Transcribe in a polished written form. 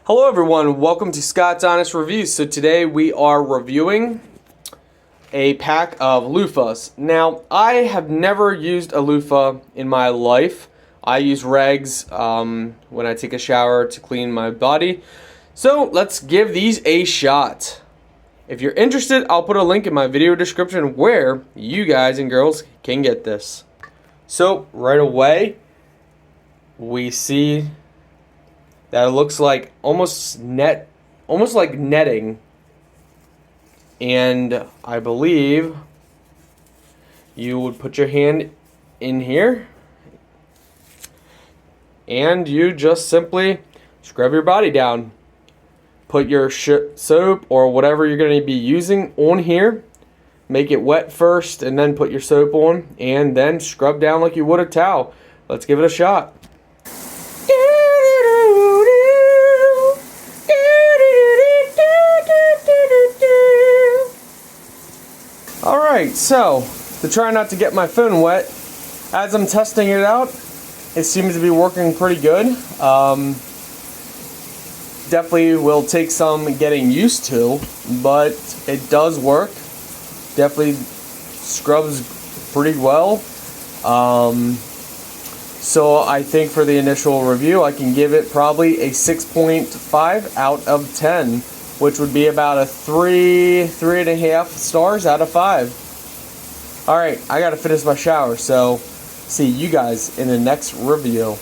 Hello everyone, welcome to Scott's Honest Reviews. So today we are reviewing a pack of loofahs. Now, I have never used a loofah in my life. I use regs when I take a shower to clean my body. So let's give these a shot. If you're interested, I'll put a link in my video description where you guys and girls can get this. So right away, we see that it looks like almost like netting, and I believe you would put your hand in here and you just simply scrub your body down. Put your soap or whatever you're going to be using on here, make it wet first, and then put your soap on and then scrub down like you would a towel. Let's give it a shot. Alright, so to try not to get my phone wet, as I'm testing it out, it seems to be working pretty good. Definitely will take some getting used to, but it does work. Definitely scrubs pretty well. So I think for the initial review, I can give it probably a 6.5 out of 10. Which would be about a 3.5 stars out of 5. Alright, I gotta finish my shower, so see you guys in the next review.